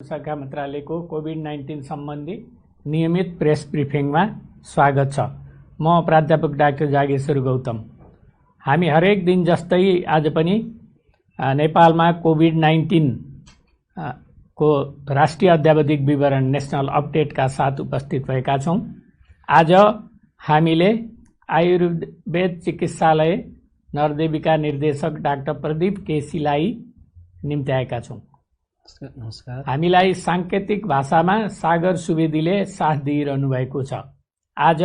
शाखा मन्त्रालयको कोभिड-19 सम्बन्धी नियमित प्रेस ब्रिफिङमा स्वागत छ। म प्राध्यापक डाक्टर जागेश्वर गौतम। हामी हरेक दिन जस्तै आज पनि नेपालमा कोभिड-19 को राष्ट्रिय अद्यावधिक विवरण नेशनल अपडेटका साथ उपस्थित भएका छौं। आज हामीले आयुर्वेद चिकित्सालय नरदेवीका निर्देशक डाक्टर प्रदीप केसीलाई निम्त्याएका छौं। नमस्कार। हामीलाई सांकेतिक भाषामा सागर सुवेदीले साथ दिइरहनु भएको छ। आज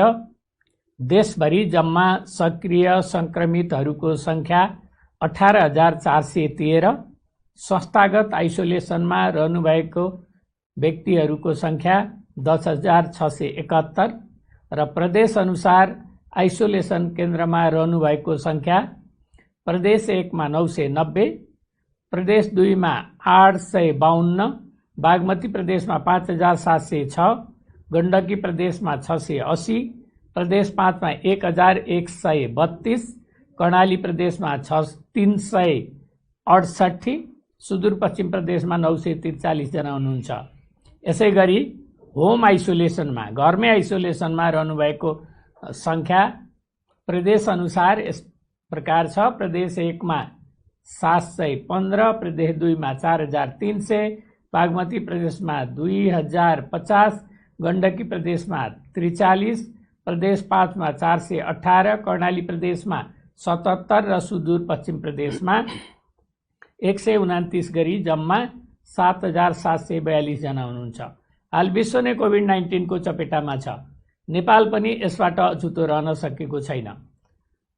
देशभरि जम्मा सक्रिय संक्रमितहरूको संख्या 18,413, संस्थागत आइसोलेसनमा रहनुभएको व्यक्तिहरूको संख्या 10,671 र प्रदेश अनुसार आइसोलेसन केन्द्रमा रहनुभएको संख्या प्रदेश 1 मा 990, प्रदेश 2 मा 852, बागमती प्रदेशमा 5,706, गण्डकी प्रदेशमा 680, प्रदेश 5 मा 1,132, कर्णाली प्रदेशमा 368, सुदूरपश्चिम प्रदेशमा 943 जना हुनुहुन्छ। यसै गरी होम आइसोलेसनमा घरमै आइसोलेसनमा रहनुभएको संख्या प्रदेश अनुसार यस प्रकार छ। प्रदेश 1 मा 715, प्रदेश 2 मा 4,300, बागमती प्रदेशमा 2,050, गण्डकी प्रदेशमा 43, प्रदेश 5 मा 418, कर्णाली प्रदेशमा 77 र सुदूरपश्चिम प्रदेशमा 129 गरी जम्मा 7,742 जना हुनुहुन्छ। हाल विश्व नै कोभिड-19 को चपेटामा छ। नेपाल पनि यसबाट अछुतो रहन सकेको छैन।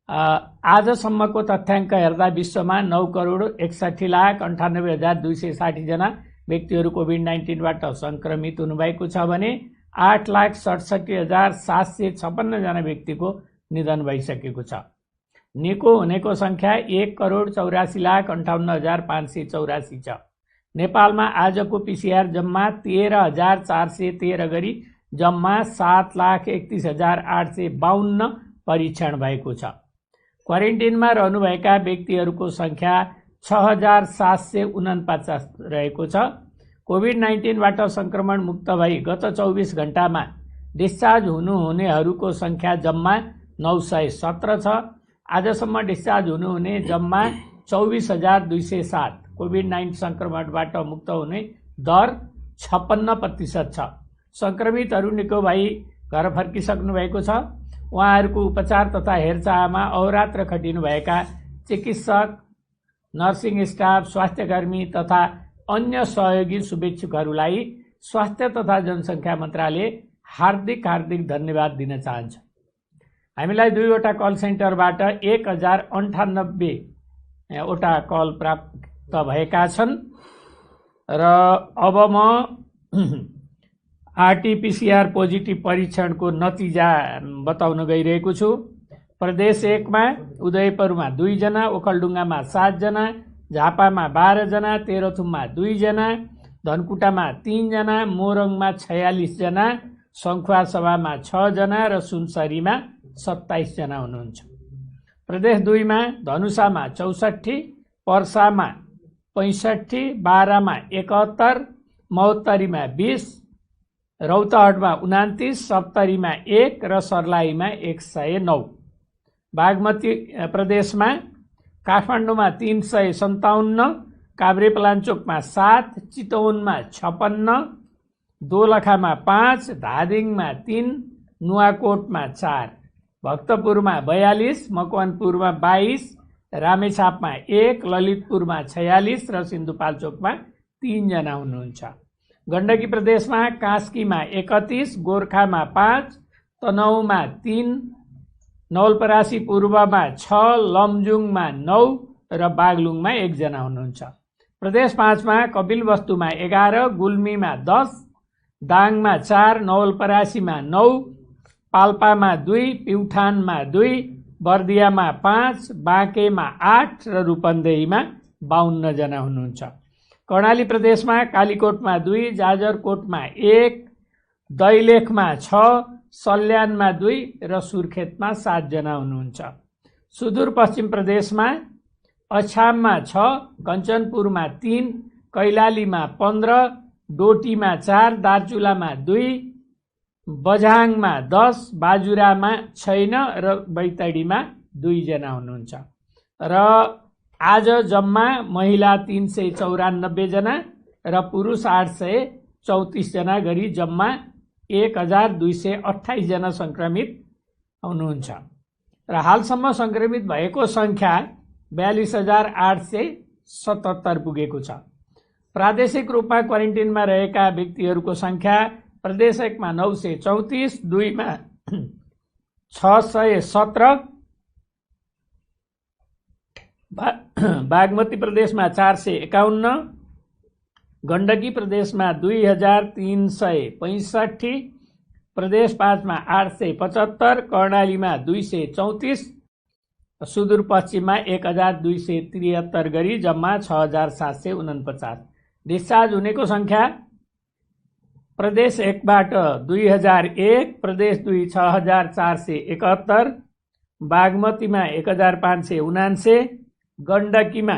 आजसम्मको तथ्याङ्क हेर्दा विश्वमा 9,61,98,260 जना व्यक्तिहरू कोभिड-19बाट संक्रमित हुनुभएको छ भने 8,67,756 जना व्यक्तिको निधन भइसकेको छ। निको हुनेको संख्या 1,84,58,584 छ। नेपालमा आजको पीसीआर जम्मा 13,413 गरी जम्मा 7,31,852 परीक्षण भएको छ। क्वारेन्टिनमा रहनुभएका व्यक्तिहरूको संख्या 6,749 रहेको छ। कोभिड-19बाट संक्रमण मुक्त भई गत 24 घण्टामा डिस्चार्ज हुनुहुनेहरूको संख्या जम्मा 917 छ। आजसम्म डिस्चार्ज हुनुहुने जम्मा 24,207। कोभिड-19 संक्रमणबाट मुक्त हुने दर 56% छ। संक्रमितहरू निको भई घर फर्किसक्नु भएको छ। उहाँहरूको उपचार तथा हेरचाहमा अहोरात्र खटिनुभएका चिकित्सक, नर्सिङ स्टाफ, स्वास्थ्यकर्मी तथा अन्य सहयोगी शुभेच्छुकहरूलाई स्वास्थ्य तथा जनसङ्ख्या मन्त्रालय हार्दिक धन्यवाद दिन चाहन्छ। हामीलाई 2वटा कल सेन्टरबाट 1,098 वटा कल प्राप्त भएका छन् र अब म आरटीपीसीआर पोजिटिभ परीक्षणको नतिजा बताउन गइरहेको छु। प्रदेश 1 मा उदयपुरमा 2 जना, ओखलढुङ्गामा 7 जना, झापामा 12 जना, तेह्रथुममा 2 जना, धनकुटामा 3 जना, मोरङमा 46 जना, सङ्खुवासभामा 6 जना र सुनसरीमा 27 जना हुनुहुन्छ। प्रदेश 2 मा धनुषामा 64, पर्सामा 65, बारामा 71, महोत्तरीमा 20, रौतहटमा 29, सप्तरीमा 1 र सर्लाहीमा 109। बागमती प्रदेशमा काठमाडौँमा 357, काभ्रेपलाञ्चोकमा 7, चितवनमा 56, दोलखामा 5, धादिङमा 3, नुवाकोटमा 4, भक्तपुरमा 42, मकवानपुरमा 22, रामेछापमा 1, ललितपुरमा 46 र सिन्धुपाल्चोकमा 3 जना हुनुहुन्छ। गण्डकी प्रदेशमा कास्कीमा 31, गोर्खामा 5, तनहुँमा 3, नवलपरासी पूर्वमा 6, लमजुङमा 9 र बागलुङमा 1 जना हुनुहुन्छ। प्रदेश 5 मा कपिलवस्तुमा 11, गुल्मीमा 10, दाङमा 4, नवलपरासीमा 9, पाल्पामा 2, प्युठानमा 2, बर्दियामा 5, बाँकेमा 8 र रूपन्देहीमा 52 जना हुनुहुन्छ। कर्णाली प्रदेशमा कालीकोटमा 2, जाजरकोटमा 1, दैलेखमा 6, सल्यानमा 2 र सुर्खेतमा 7 जना हुनुहुन्छ। सुदूरपश्चिम प्रदेशमा अछाममा 6, कञ्चनपुरमा 3, कैलालीमा 15, डोटीमा 4, दार्चुलामा 2, बझाङमा 10, बाजुरामा छैन र बैतडीमा 2 जना हुनुहुन्छ। र आज जम्मा महिला 394 जना र पुरुष 834 जना गरी जम्मा 1228 जना संक्रमित हुनुहुन्छ र हालसम्म संक्रमित भएको संख्या 42,877 पुगेको छ। प्रादेशिक रूपमा क्वारेन्टिनमा रहेका व्यक्तिहरूको संख्या प्रदेश 1 मा 934, 2 मा 617, बागमती प्रदेशमा 451, गण्डकी प्रदेशमा 2365, प्रदेश 5 मा 875, कर्णालीमा 234, सुदूरपश्चिममा 1273 गरी जम्मा 6749। डिस्चार्ज हुनेको संख्या प्रदेश 1 बाट 2001, प्रदेश 2 6471, बागमतीमा 1579, गण्डकीमा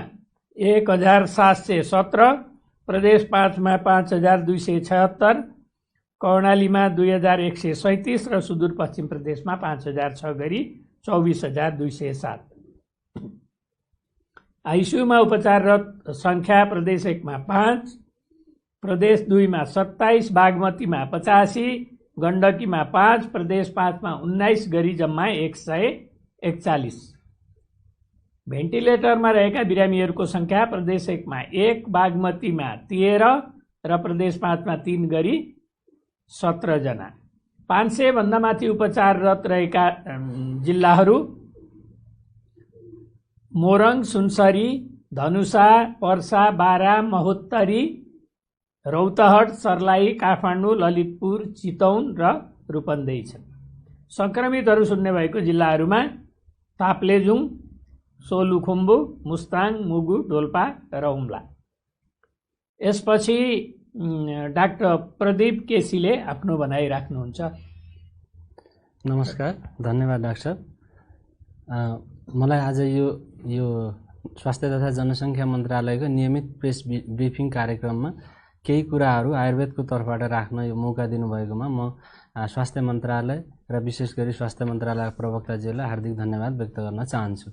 1717, प्रदेश 5 मा 5276, कर्णालीमा 2137 र सुदूरपश्चिम प्रदेशमा 5006 गरी 24207। आइसियुमा उपचाररत संख्या प्रदेश 1 मा 5, प्रदेश 2 मा 27, बागमतीमा 85, गण्डकीमा 5, प्रदेश 5 मा 19 गरी जम्मा 141। भेन्टिलेटरमा रहेका बिरामीहरूको संख्या प्रदेश 1 मा 1, बागमतीमा 13 र प्रदेश 5 मा 3 गरी 17 जना। 500 भन्दा माथि उपचाररत रहेका जिल्लाहरू मोरङ, सुनसरी, धनुषा, पर्सा, बारा, महोत्तरी, रौतहट, सर्लाही, काठमाडौँ, ललितपुर, चितौन र रूपन्देही छन्। संक्रमितहरू सुन्ने भएको जिल्लाहरूमा ताप्लेजुङ, सोलुखुम्बु, मुस्ताङ, मुगु, डोल्पा र हुम्ला। यसपछि डाक्टर प्रदीप केसीले आफ्नो भनाइ राख्नुहुन्छ। नमस्कार, धन्यवाद डाक्टर। मलाई आज यो स्वास्थ्य तथा जनसङ्ख्या मन्त्रालयको नियमित प्रेस ब्रिफिङ कार्यक्रममा केही कुराहरू आयुर्वेदको तर्फबाट राख्न यो मौका दिनुभएकोमा म स्वास्थ्य मन्त्रालय र विशेष गरी स्वास्थ्य मन्त्रालयका प्रवक्ताज्यूलाई हार्दिक धन्यवाद व्यक्त गर्न चाहन्छु।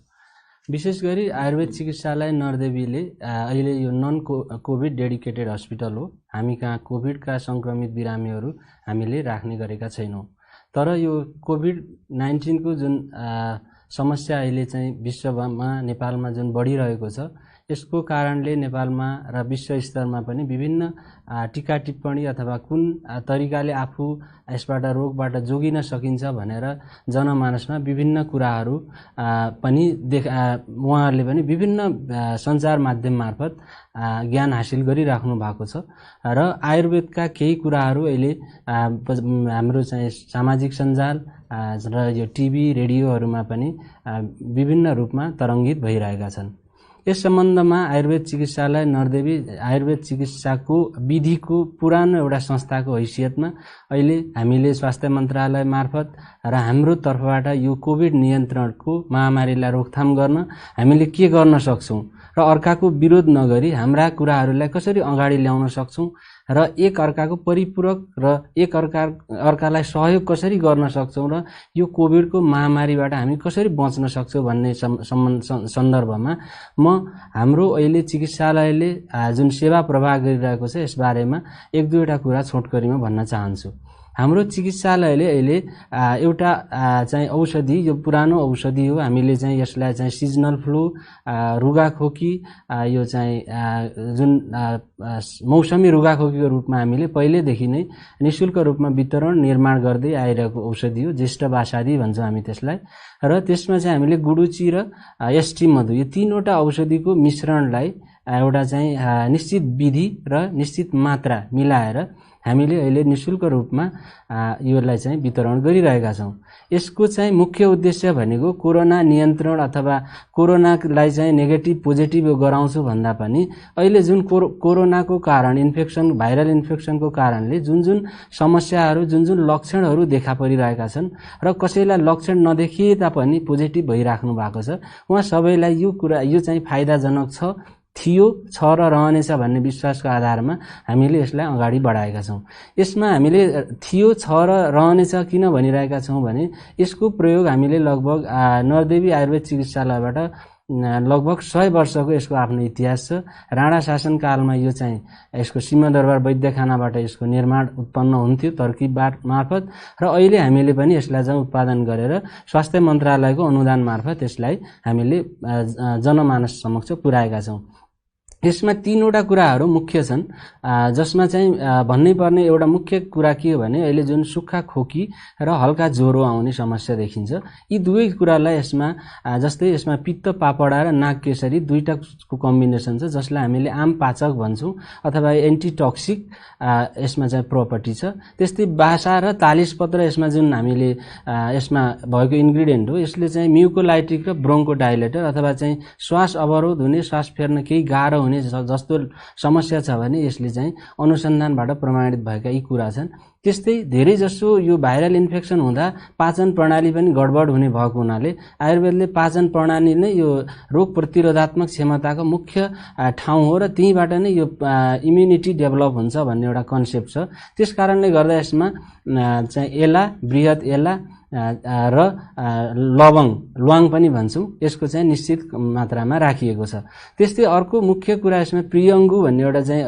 विशेष गरी आयुर्वेद चिकित्सालय नरदेवीले अहिले यो नन कोभिड डेडिकेटेड हस्पिटल हो। हामी कहाँ कोभिडका संक्रमित बिरामीहरू हामीले राख्ने गरेका छैनौँ। तर यो कोभिड-19 को जुन समस्या अहिले चाहिँ विश्वमा नेपालमा जुन बढिरहेको छ, यसको कारणले नेपालमा र विश्व स्तरमा पनि विभिन्न टीका टिप्पणी अथवा कुन तरिकाले आफू यसबाट रोगबाट जोगिन सकिन्छ भनेर जनमानसमा विभिन्न कुराहरू पनि उहाँहरूले पनि विभिन्न सञ्चार माध्यम मार्फत ज्ञान हासिल गरिराख्नु भएको छ र आयुर्वेदका केही कुराहरू अहिले हाम्रो चाहिँ सामाजिक सञ्जाल र यो टिभी रेडियोहरूमा पनि विभिन्न रूपमा तरङ्गित भइरहेका छन्। यस सम्बन्धमा आयुर्वेद चिकित्सालय नरदेवी आयुर्वेद चिकित्साको विधिको पुरानो एउटा संस्थाको हैसियतमा अहिले हामीले स्वास्थ्य मन्त्रालय मार्फत र हाम्रो तर्फबाट यो कोभिड नियन्त्रणको महामारीलाई रोकथाम गर्न हामीले के गर्न सक्छौं र अर्काको विरोध नगरी हाम्रा कुराहरूलाई कसरी अगाडि ल्याउन सक्छौं र एक अर्काको परिपूरक र एक अर्कालाई सहयोग कसरी गर्न सक्छौं र यो कोभिडको महामारीबाट हामी कसरी बच्न सक्छौं भन्ने सन्दर्भमा म हाम्रो अहिले चिकित्सालयले जुन सेवा प्रवाह गरिरहेको छ यस बारेमा एक दुईवटा कुरा छोटकरीमा भन्न चाहन्छु। हाम्रो चिकित्सालयले अहिले एउटा चाहिँ औषधि, यो पुरानो औषधि हो, हामीले चाहिँ यसलाई चाहिँ सिजनल फ्लू, रुगाखोकी, यो चाहिँ जुन मौसमी रुगाखोकीको रूपमा हामीले पहिलेदेखि नै निशुल्क रूपमा वितरण निर्माण गर्दै आइरहेको औषधि हो। ज्येष्ठ बासादी भन्छौँ हामी त्यसलाई। र त्यसमा चाहिँ हामीले गुडुची र एसटी मधु यो तीनवटा औषधिको मिश्रणलाई एउटा चाहिँ निश्चित विधि र निश्चित मात्रा मिलाएर हामीले अहिले निशुल्क रूपमा योलाई चाहिँ वितरण गरिरहेका छौं। यसको चाहिँ मुख्य उद्देश्य भनेको कोरोना नियन्त्रण अथवा कोरोनालाई चाहिँ नेगेटिभ पोजिटिभ गराउँछु भन्दा पनि अहिले जुन कोरोनाको कारण इन्फेक्सन, भाइरल इन्फेक्सनको कारणले जुन जुन समस्याहरू, जुन जुन लक्षणहरू देखा परिरहेका छन् र कसैलाई लक्षण नदेखिए तापनि पोजिटिभ भइराख्नु भएको छ, उहाँ सबैलाई यो कुरा यो चाहिँ फाइदाजनक छ थियो, छ र रहनेछ भन्ने विश्वासको आधारमा हामीले यसलाई अगाडि बढाएका छौँ। यसमा हामीले थियो, छ र रहनेछ किन भनिरहेका छौँ भने यसको प्रयोग हामीले लगभग नरदेवी आयुर्वेद चिकित्सालयबाट लगभग 100 वर्षको यसको आफ्नो इतिहास छ। राणा शासनकालमा यो चाहिँ यसको सिंहदरबार वैद्यखानाबाट यसको निर्माण उत्पन्न हुन्थ्यो तरकिब मार्फत, र अहिले हामीले पनि यसलाई चाहिँ उत्पादन गरेर स्वास्थ्य मन्त्रालयको अनुदान मार्फत यसलाई हामीले जनमानस समक्ष पुर्याएका छौँ। यसमा 3वटा कुराहरू मुख्य छन्, जसमा चाहिँ भन्नै पर्ने एउटा मुख्य कुरा के हो भने अहिले जुन सुक्खा खोकी र हल्का ज्वरो आउने समस्या देखिन्छ, यी दुवै कुरालाई यसमा जस्तै यसमा पित्त पापडा र नाग केसरी दुईटाको कम्बिनेसन छ, जसलाई हामीले आम पाचक भन्छौँ अथवा एन्टिटक्सिक यसमा चाहिँ प्रपर्टी छ। त्यस्तै बासा र तालिसपत्र यसमा जुन हामीले यसमा भएको इन्ग्रिडियन्ट हो, यसले चाहिँ म्युकोलाइटिक र ब्रोन्कोडाइलेटर अथवा चाहिँ श्वास अवरोध हुने, श्वास फेर्न केही गाह्रो हुने जस्तो समस्या छ भने यसले चाहिँ अनुसन्धानबाट प्रमाणित भएका यी कुरा छन्। त्यस्तै धेरै जसो यो भाइरल इन्फेक्सन हुँदा पाचन प्रणाली पनि गडबड हुने भएको हुनाले आयुर्वेदले पाचन प्रणाली नै यो रोग प्रतिरोधात्मक क्षमताको मुख्य ठाउँ हो र त्यहीबाट नै यो इम्युनिटी डेभलप हुन्छ भन्ने एउटा कन्सेप्ट छ। त्यस कारणले गर्दा यसमा चाहिँ एला, बृहत एला र ल्वाङ पनि भन्छौँ, यसको चाहिँ निश्चित मात्रामा राखिएको छ। त्यस्तै अर्को मुख्य कुरा यसमा प्रियङ्गु भन्ने एउटा चाहिँ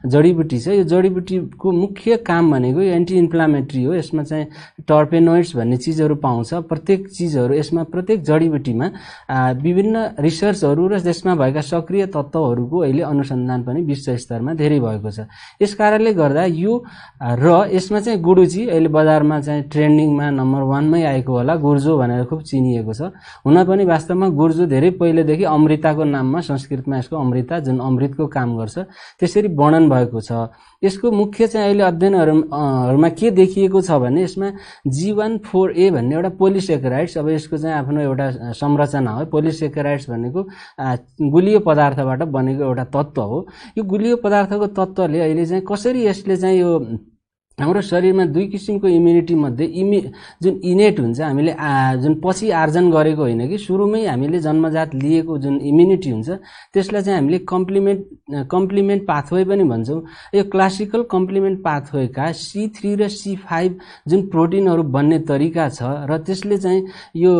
जडीबुटी छ। यो जडीबुटीको मुख्य काम भनेको यो एन्टी इन्फ्लामेटरी हो। यसमा चाहिँ टर्पेनोइड्स भन्ने चिजहरू पाउँछ। प्रत्येक चिजहरू यसमा प्रत्येक जडीबुटीमा विभिन्न रिसर्चहरू र त्यसमा भएका सक्रिय तत्त्वहरूको अहिले अनुसन्धान पनि विश्व स्तरमा धेरै भएको छ। यस कारणले गर्दा यो र यसमा चाहिँ गुडुची अहिले बजारमा चाहिँ ट्रेन्डिङमा नम्बर 1 मै आएको होला, गुर्जो भनेर खुब चिनिएको छ। हुन पनि वास्तवमा गुर्जो धेरै पहिलेदेखि अमृताको नाममा संस्कृतमा यसको अमृता जुन अमृतको काम गर्छ त्यसरी वर्णन भएको छ। यसको मुख्य चाहिँ अहिले अध्ययनहरूमा के देखिएको छ भने यसमा G1,4A भन्ने एउटा पोलिसेकेराइड्स, अब यसको चाहिँ आफ्नो एउटा संरचना हो। पोलिसेकेराइड्स भनेको गुलियो पदार्थबाट बनेको एउटा तत्त्व हो। यो गुलियो पदार्थको तत्त्वले अहिले चाहिँ कसरी यसले चाहिँ यो हाम्रो शरीरमा दुई किसिमको इम्युनिटी मध्ये जुन इनेट हुन्छ, हामीले जुन पछि आर्जन गरेको होइन कि सुरुमै हामीले जन्मजात लिएको जुन इम्युनिटी हुन्छ त्यसलाई चाहिँ हामीले कम्प्लिमेन्ट पाथवे पनि भन्छौँ। यो क्लासिकल कम्प्लिमेन्ट पाथवेका C3 र C5 जुन प्रोटिनहरू बन्ने तरिका छ र त्यसले चाहिँ यो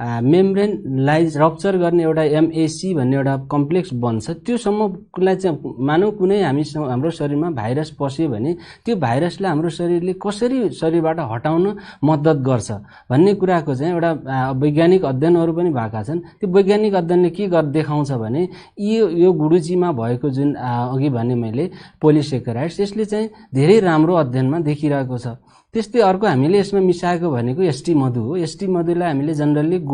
मेम्ब्रेनलाई रप्चर गर्ने एउटा MAC भन्ने एउटा कम्प्लेक्स बन्छ। त्यो सम्मलाई चाहिँ मानौ कुनै हाम्रो शरीरमा भाइरस पस्यो भने त्यो भाइरसलाई हाम्रो शरीरले कसरी शरीरबाट हटाउन मद्दत गर्छ भन्ने कुराको चाहिँ एउटा वैज्ञानिक अध्ययनहरू पनि भएका छन्। त्यो वैज्ञानिक अध्ययनले के देखाउँछ भने यो गुडुचीमा भएको जुन अघि भने मैले पोलिसेकेराइड्स, यसले चाहिँ धेरै राम्रो अध्ययनमा देखिरहेको छ। त्यस्तै अर्को हामीले यसमा मिसाएको भनेको एसटी मधु हो। एसटी मधुलाई हामीले जनरली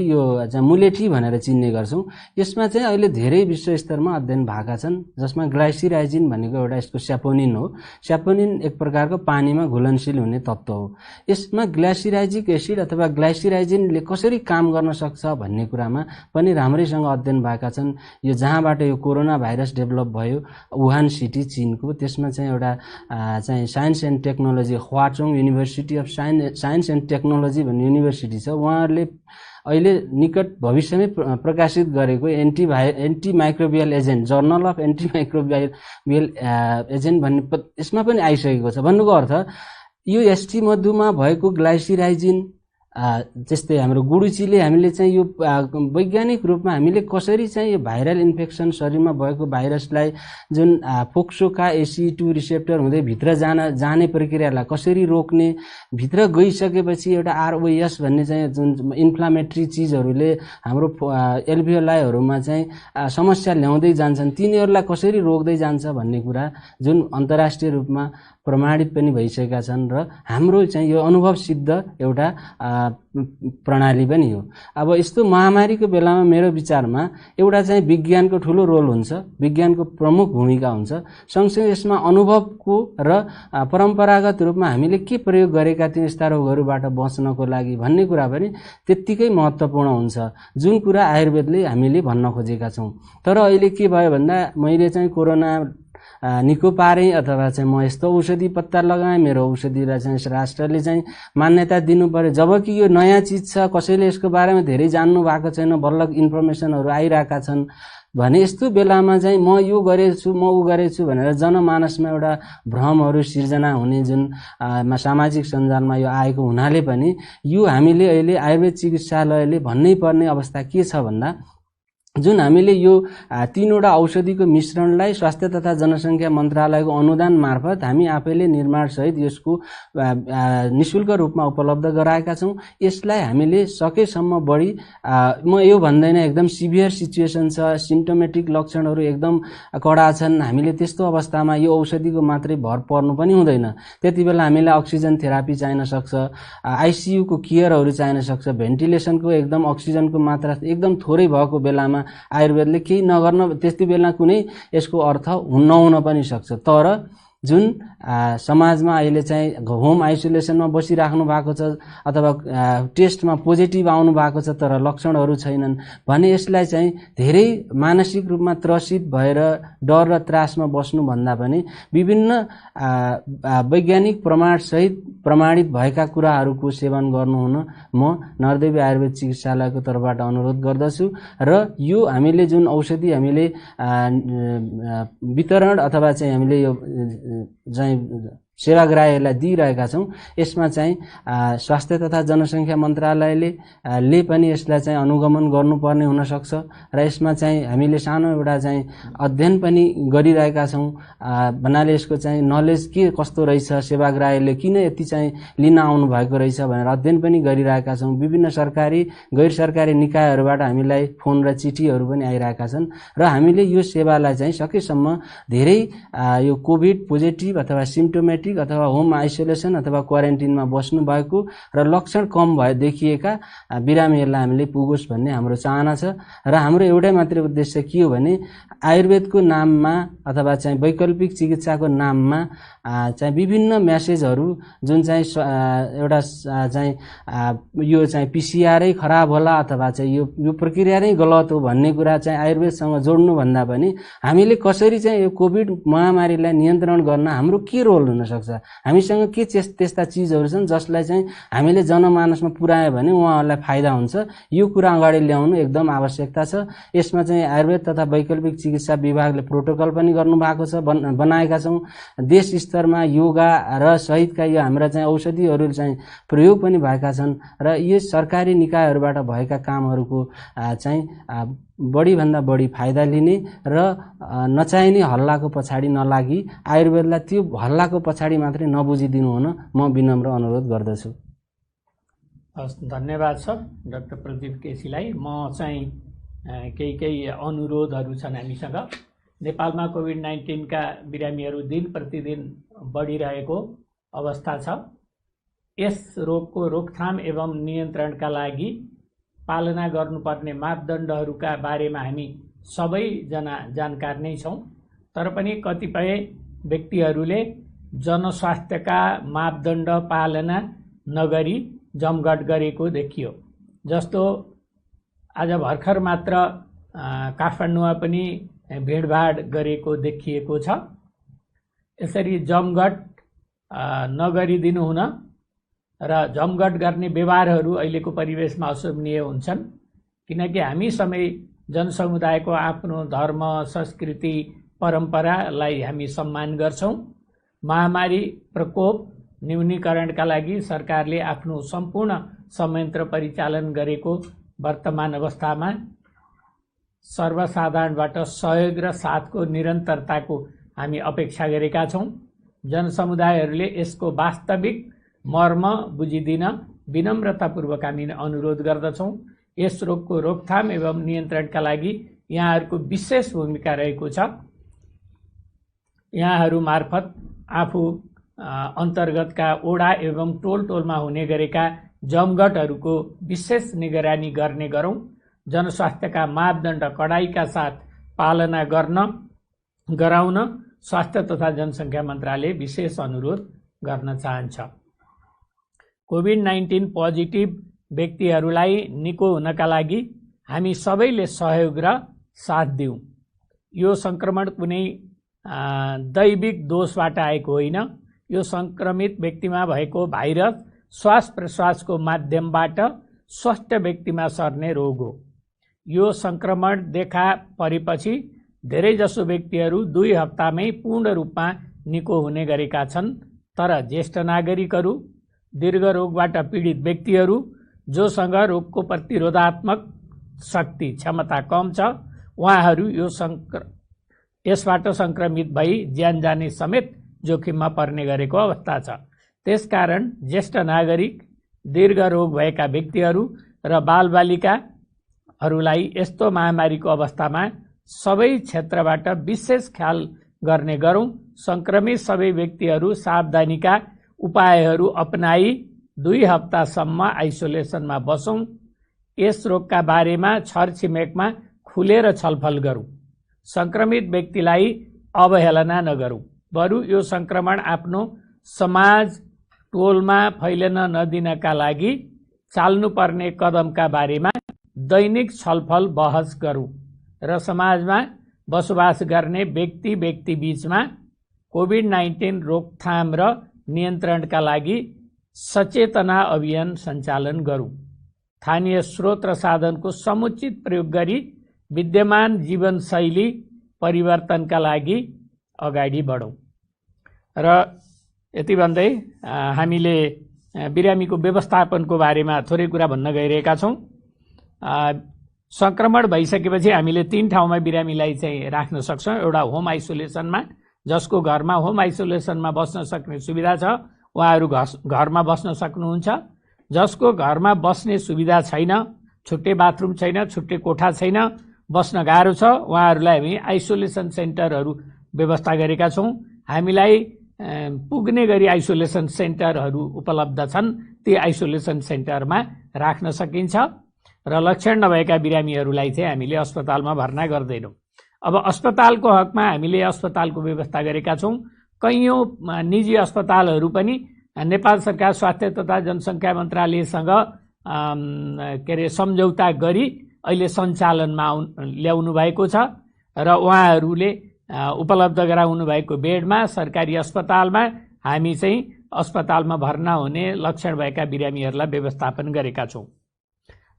यो मुलेठी भनेर चिन्ने गर्छौँ। यसमा चाहिँ अहिले धेरै विश्व स्तरमा अध्ययन भएका छन्, जसमा ग्लाइसिराइजिन भनेको एउटा यसको स्यापोनिन हो। स्यापोनिन एक प्रकारको पानीमा घुलनशील हुने तत्त्व हो। यसमा ग्लाइसिराजिक एसिड अथवा ग्लाइसिराइजिनले कसरी काम गर्न सक्छ भन्ने कुरामा पनि राम्रैसँग अध्ययन भएका छन्। यो जहाँबाट यो कोरोना भाइरस डेभलप भयो, वुहान सिटी चीनको, त्यसमा चाहिँ एउटा चाहिँ science and technology Huazhong university of science and technology भन्ने युनिभर्सिटी छ। उहाँहरूले अहिले निकट भविष्यमै प्रकाशित गरेको antimicrobial agent, journal of antimicrobial agent भन्ने यसमा पनि आइसकेको छ। भन्नुको अर्थ यो एसटी मधुमा भएको ग्लाइसिराइजिन जस्तै हाम्रो गुडुचीले हामीले चाहिँ यो वैज्ञानिक रूपमा हामीले कसरी चाहिँ यो भाइरल इन्फेक्सन शरीरमा भएको भाइरसलाई जुन फोक्सोका ACE2 रिसेप्टर हुँदै भित्र जाने प्रक्रियालाई कसरी रोक्ने, भित्र गइसकेपछि एउटा ROS भन्ने चाहिँ जुन इन्फ्लामेटरी चिजहरूले हाम्रो एल्भियोलाईहरूमा चाहिँ समस्या ल्याउँदै जान्छन्, तिनीहरूलाई कसरी रोक्दै जान्छ भन्ने कुरा जुन अन्तर्राष्ट्रिय रूपमा प्रमाणित पनि भइसकेका छन् र हाम्रो चाहिँ यो अनुभव सिद्ध एउटा प्रणाली पनि हो। अब यस्तो महामारीको बेलामा मेरो विचारमा एउटा चाहिँ विज्ञानको ठुलो रोल हुन्छ, विज्ञानको प्रमुख भूमिका हुन्छ। सँगसँगै यसमा अनुभवको र परम्परागत रूपमा हामीले के प्रयोग गरेका थियौँ यस्ता रोगहरूबाट बच्नको लागि भन्ने कुरा पनि त्यत्तिकै महत्त्वपूर्ण हुन्छ, जुन कुरा आयुर्वेदले हामीले भन्न खोजेका छौँ। तर अहिले के भयो भन्दा मैले चाहिँ कोरोना निको पारेँ अथवा चाहिँ म यस्तो औषधि पत्ता लगाएँ, मेरो औषधिलाई चाहिँ राष्ट्रले चाहिँ मान्यता दिनु पर्यो। जबकि यो नयाँ चिज छ, कसैले यसको बारेमा धेरै जान्नु भएको छैन, बल्ल इन्फर्मेसनहरू आइरहेका छन् भने यस्तो बेलामा चाहिँ म यो गरेछु, म ऊ गरेछु भनेर जनमानसमा एउटा भ्रमहरू सिर्जना हुने जुन सामाजिक सञ्जालमा यो आएको हुनाले पनि यो हामीले अहिले आयुर्वेद चिकित्सालयले भन्नै पर्ने अवस्था के छ भन्दा जुन हामीले यो तीनवटा औषधिको मिश्रणलाई स्वास्थ्य तथा जनसङ्ख्या मन्त्रालयको अनुदान मार्फत हामी आफैले निर्माणसहित यसको निशुल्क रूपमा उपलब्ध गराएका छौँ। यसलाई हामीले सकेसम्म बढी म यो भन्दैन एकदम सिभियर सिचुएसन छ, सिम्टोमेटिक लक्षणहरू एकदम कडा छन्, हामीले त्यस्तो अवस्थामा यो औषधिको मात्रै भर पर्नु पनि हुँदैन। त्यति बेला हामीलाई अक्सिजन थेरापी चाहिन सक्छ, आइसियुको केयरहरू चाहिन सक्छ, भेन्टिलेसनको एकदम अक्सिजनको मात्रा एकदम थोरै भएको बेलामा आयुर्वेदले केही नगर्न त्यति बेला कुनै यसको अर्थ नहुन पनि सक्छ। तर जुन समाजमा अहिले चाहिँ होम आइसोलेसनमा बसिराख्नु भएको छ अथवा टेस्टमा पोजिटिभ आउनु भएको छ तर लक्षणहरू छैनन् भने यसलाई चाहिँ धेरै मानसिक रूपमा त्रसित भएर डर र त्रासमा बस्नुभन्दा पनि विभिन्न वैज्ञानिक प्रमाणसहित प्रमाणित भएका कुराहरूको सेवन गर्नुहुन म नरदेवी आयुर्वेद चिकित्सालयको तर्फबाट अनुरोध गर्दछु। र यो हामीले जुन औषधि हामीले वितरण अथवा चाहिँ हामीले यो चाहिँ सेवाग्राहीहरूलाई दिइरहेका छौँ, यसमा चाहिँ स्वास्थ्य तथा जनसङ्ख्या मन्त्रालयले पनि यसलाई चाहिँ अनुगमन गर्नुपर्ने हुनसक्छ र यसमा चाहिँ हामीले सानो एउटा चाहिँ अध्ययन पनि गरिरहेका छौँ। भन्नाले यसको चाहिँ नलेज के कस्तो रहेछ, सेवाग्राहीले किन यति चाहिँ लिन आउनु भएको रहेछ भनेर अध्ययन पनि गरिरहेका छौँ। विभिन्न सरकारी गैर सरकारी निकायहरूबाट हामीलाई फोन र चिठीहरू पनि आइरहेका छन् र हामीले यो सेवालाई चाहिँ सकेसम्म धेरै यो कोभिड पोजिटिभ अथवा सिम्टोमेटिक अथवा होम आइसोलेसन अथवा क्वारेन्टिनमा बस्नु भएको र लक्षण कम भए देखिएका बिरामीहरूलाई हामीले पुगोस् भन्ने हाम्रो चाहना छ। र हाम्रो एउटै मात्रै उद्देश्य के हो भने आयुर्वेदको नाममा अथवा चाहिँ वैकल्पिक चिकित्साको नाममा चाहिँ विभिन्न म्यासेजहरू जुन चाहिँ एउटा चाहिँ यो चाहिँ पिसिआरै खराब होला अथवा चाहिँ यो प्रक्रिया नै गलत हो भन्ने कुरा चाहिँ आयुर्वेदसँग जोड्नुभन्दा पनि हामीले कसरी चाहिँ यो कोभिड महामारीलाई नियन्त्रण गर्न हाम्रो के रोल हुनसक्छ, हामीसँग के त्यस्ता चिजहरू छन् जसलाई चाहिँ हामीले जनमानसमा पुर्यायो भने उहाँहरूलाई फाइदा हुन्छ, यो कुरा अगाडि ल्याउनु एकदम आवश्यकता छ। यसमा चाहिँ आयुर्वेद तथा वैकल्पिक चिकित्सा विभागले प्रोटोकल पनि गर्नुभएको छ, बनाएका छौँ। देश स्तरमा योगा र सहितका यो हाम्रा चाहिँ औषधिहरू चाहिँ प्रयोग पनि भएका छन् र यो सरकारी निकायहरूबाट भएका कामहरूको चाहिँ बढीभन्दा बढी फाइदा लिने र नचाहिने हल्लाको पछाडि नलागी आयुर्वेदलाई त्यो हल्लाको पछाडि मात्रै नबुझिदिनु हुन म विनम्र अनुरोध गर्दछु। हस्, धन्यवाद सर डाक्टर प्रदीप केसीलाई। म चाहिँ केही अनुरोधहरू छन् हामीसँग। नेपालमा कोभिड-19 का बिरामीहरू दिन प्रतिदिन बढिरहेको अवस्था छ। यस रोगको रोकथाम एवं नियन्त्रणका लागि पालना गर्नुपर्ने मापदण्डहरूका बारेमा हामी सबैजना जानकार नै छौँ, तर पनि कतिपय व्यक्तिहरूले जनस्वास्थ्यका मापदण्ड पालना नगरी जमघट गरेको देखियो। जस्तो आज भर्खर मात्र काठमाडौँमा पनि भिडभाड गरेको देखिएको छ। यसरी जमघट नगरिदिनु हुन र जमघट गर्ने व्यवहारहरू अहिलेको परिवेशमा अशोभनीय हुन्छन्, किनकि हामी सबै जनसमुदायको आफ्नो धर्म, संस्कृति, परम्परालाई हामी सम्मान गर्छौँ। महामारी प्रकोप न्यूनीकरणका लागि सरकारले आफ्नो सम्पूर्ण संयन्त्र परिचालन गरेको वर्तमान अवस्थामा सर्वसाधारणबाट सहयोग र साथको निरन्तरताको हामी अपेक्षा गरेका छौँ। जनसमुदायहरूले यसको वास्तविक मर्म बुझिदिन विनम्रतापूर्वक हामी अनुरोध गर्दछौँ। यस रोगको रोकथाम एवं नियन्त्रणका लागि यहाँहरूको विशेष भूमिका रहेको छ। यहाँहरू मार्फत आफू अन्तर्गतका ओडा एवं टोलमा हुने गरेका जमघटहरूको विशेष निगरानी गर्ने गरौँ। जनस्वास्थ्यका मापदण्ड कडाइका साथ पालना गराउन स्वास्थ्य तथा जनसङ्ख्या मन्त्रालय विशेष अनुरोध गर्न चाहन्छ। कोभिड-19 पोजिटिभ व्यक्तिहरूलाई निको हुनका लागि हामी सबैले सहयोग र साथ दिउँ। यो संक्रमण कुनै दैविक दोषबाट आएको होइन। यो सङ्क्रमित व्यक्तिमा भएको भाइरस श्वास प्रश्वासको माध्यमबाट स्वस्थ व्यक्तिमा सर्ने रोग हो। यो सङ्क्रमण देखा परेपछि धेरैजसो व्यक्तिहरू 2 हप्तामै पूर्ण रूपमा निको हुने गरेका छन्। तर ज्येष्ठ नागरिकहरू, दीर्घ रोगबाट पीडित व्यक्तिहरू, जोसँग रोगको प्रतिरोधात्मक शक्ति क्षमता कम छ, उहाँहरू यसबाट सङ्क्रमित भई ज्यान जाने समेत जोखिममा पर्ने गरेको अवस्था छ। त्यसकारण ज्येष्ठ नागरिक, दीर्घ रोग भएका व्यक्तिहरू र बालबालिकाहरूलाई यस्तो महामारीको अवस्थामा सबै क्षेत्रबाट विशेष ख्याल गर्ने गरौँ। सङ्क्रमित सबै व्यक्तिहरू सावधानीका उपायहरू अपनाई 2 हप्तासम्म आइसोलेसनमा बसौँ। यस रोगका बारेमा छरछिमेकमा खुलेर छलफल गरौँ। सङ्क्रमित व्यक्तिलाई अवहेलना नगरौँ, बरु यो सङ्क्रमण आफ्नो समाज टोलमा फैलिन नदिनका लागि चाल्नुपर्ने कदमका बारेमा दैनिक छलफल बहस गरौँ र समाजमा बसोबास गर्ने व्यक्ति बीचमा कोभिड-19 रोकथाम र नियन्त्रणका लागि सचेतना अभियान सञ्चालन गरौँ। स्थानीय स्रोत र साधनको समुचित प्रयोग गरी विद्यमान जीवनशैली परिवर्तनका लागि अगाडि बढौँ। र यति भन्दै हामीले बिरामीको व्यवस्थापनको बारेमा थोरै कुरा भन्न गइरहेका छौँ। सङ्क्रमण भइसकेपछि हामीले 3 ठाउँमा बिरामीलाई चाहिँ राख्न सक्छौँ। एउटा होम आइसोलेसनमा, जसको घरमा होम आइसोलेसनमा बस्न सक्ने सुविधा छ, उहाँहरू घरमा बस्न सक्नुहुन्छ। जसको घरमा बस्ने सुविधा छैन, छुट्टै बाथरुम छैन, छुट्टै कोठा छैन, बस्न गाह्रो छ, उहाँहरूलाई हामी आइसोलेसन सेन्टरहरू व्यवस्था गरेका छौँ। हामीलाई पुग्ने गरी आइसोलेसन सेन्टरहरू उपलब्ध छन्। ती आइसोलेसन सेन्टरमा राख्न सकिन्छ र लक्षण नभएका बिरामीहरूलाई चाहिँ हामीले अस्पतालमा भर्ना गर्दैनौँ। अब अस्पतालको हकमा हामीले अस्पतालको व्यवस्था गरेका छौँ। कैयौँ निजी अस्पतालहरू पनि नेपाल सरकार स्वास्थ्य तथा जनसङ्ख्या मन्त्रालयसँग सम्झौता गरी अहिले सञ्चालनमा ल्याउनु भएको छ र उहाँहरूले उपलब्ध गराउनु भएको बेडमा सरकारी अस्पतालमा हामी चाहिँ अस्पतालमा भर्ना हुने लक्षण भएका बिरामीहरूलाई व्यवस्थापन गरेका छौँ।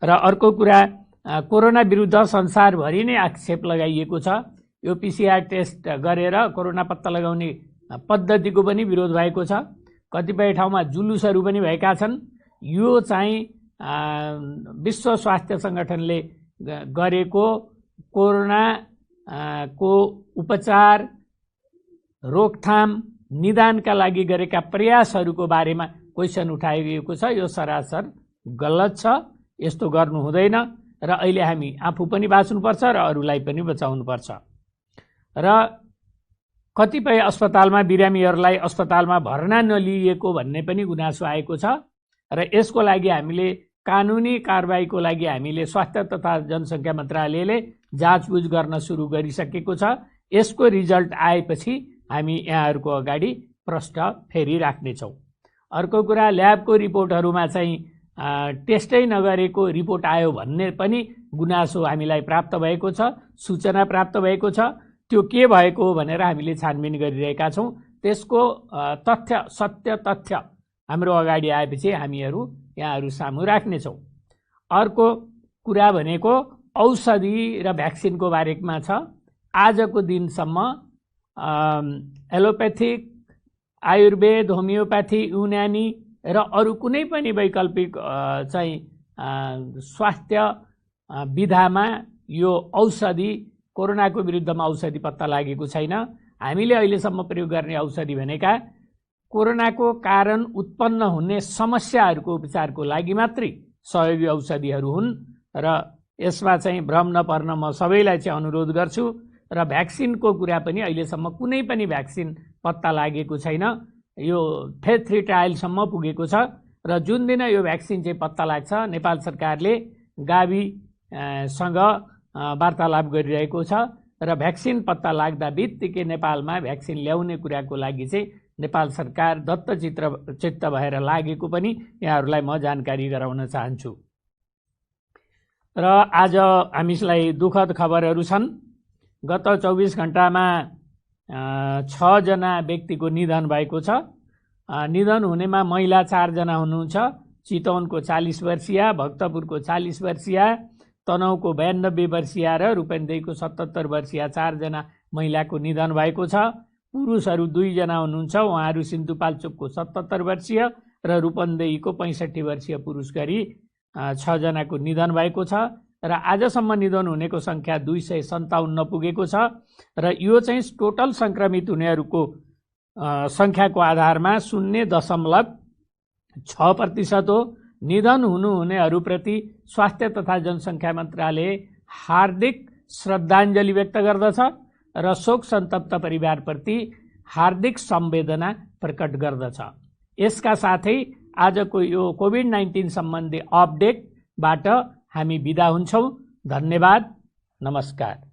र अर्को कुरा, कोरोना विरुद्ध संसारभरि नै आक्षेप लगाइएको छ। यो PCR टेस्ट गरेर कोरोना पत्ता लगाउने पद्धतिको पनि विरोध भएको छ। कतिपय ठाउँमा जुलुसहरू पनि भएका छन्। यो चाहिँ विश्व स्वास्थ्य सङ्गठनले गरेको कोरोना को उपचार, रोकथाम, निदानका लागि गरेका प्रयासहरूको बारेमा क्वेसन उठाइएको छ। यो सरासर गलत छ। यस्तो गर्नु हुँदैन र अहिले हामी आफू पनि बाँच्नुपर्छ र अरूलाई पनि बचाउनुपर्छ। र कतिपय अस्पतालमा बिरामीहरूलाई अस्पतालमा भर्ना नलिएको भन्ने पनि गुनासो आएको छ र यसको लागि हामीले कानुनी कारबाहीको लागि हामीले स्वास्थ्य तथा जनसङ्ख्या मन्त्रालयले जाँचबुझ गर्न सुरु गरिसकेको छ। यसको रिजल्ट आएपछि हामी यहाँहरूको अगाडि प्रश्न फेरि राख्नेछौँ। अर्को कुरा, ल्याबको रिपोर्टहरूमा चाहिँ टेस्टै नगरेको रिपोर्ट आयो भन्ने पनि गुनासो हामीलाई प्राप्त भएको छ, सूचना प्राप्त भएको छ। त्यो के भएको हो भनेर हामीले छानबिन गरिरहेका छौँ। त्यसको सत्य तथ्य हाम्रो अगाडि आएपछि हामीहरू यहाँहरू सामु राख्नेछौँ। अर्को कुरा भनेको औषधि र भ्याक्सिनको बारेमा छ। आजको दिनसम्म एलोप्याथिक, आयुर्वेद, होमियोप्याथी, युनानी र अरू कुनै पनि वैकल्पिक चाहिँ स्वास्थ्य विधामा यो औषधि, कोरोनाको विरुद्धमा औषधि पत्ता लागेको छैन। हामीले अहिलेसम्म प्रयोग गर्ने औषधि भनेका कोरोनाको कारण उत्पन्न हुने समस्याहरूको उपचारको लागि मात्रै सहयोगी औषधिहरू हुन् र यसमा चाहिँ भ्रम नपर्न म सबैलाई चाहिँ अनुरोध गर्छु। र भ्याक्सिनको कुरा पनि अहिलेसम्म कुनै पनि भ्याक्सिन पत्ता लागेको छैन। यो फेज 3 ट्रायलसम्म पुगेको छ र जुन दिन यो भ्याक्सिन चाहिँ पत्ता लाग्छ, नेपाल सरकारले गाभीसँग वार्तालाप गरिरहेको छ र भ्याक्सिन पत्ता लाग्दा बित्तिकै नेपालमा भ्याक्सिन ल्याउने कुराको लागि चाहिँ नेपाल सरकार दत्तचित्त भएर लागेको पनि यहाँहरूलाई म जानकारी गराउन चाहन्छु। र आज हामीलाई दुःखद खबरहरू छन्। गत 24 घण्टामा 6 जना व्यक्तिको निधन भएको छ। निधन हुनेमा महिला 4 जना हुनुहुन्छ। चितवनको 40 वर्षीया, भक्तपुरको 40 वर्षीया, तनहुँको 92 वर्षीया र रूपन्देहीको 77 वर्षीया 4 जना महिलाको निधन भएको छ। पुरुषहरू 2 जना हुनुहुन्छ। उहाँहरू सिन्धुपाल्चोकको 77 वर्षीय र रूपन्देहीको 65 वर्षीय पुरुष गरी 6 जनाको निधन भएको छ र आजसम्म निधन हुनेको सङ्ख्या 257 पुगेको छ र यो चाहिँ टोटल सङ्क्रमित हुनेहरूको सङ्ख्याको आधारमा 0.6% हो। निधन हुनुहुनेहरूप्रति स्वास्थ्य तथा जनसङ्ख्या मन्त्रालय हार्दिक श्रद्धाञ्जली व्यक्त गर्दछ र शोक सन्तप्त परिवारप्रति हार्दिक संवेदना प्रकट गर्दछ। यसका साथै आजको यो कोभिड-19 सम्बन्धी अपडेटबाट हामी बिदा हुन्छौँ। धन्यवाद, नमस्कार।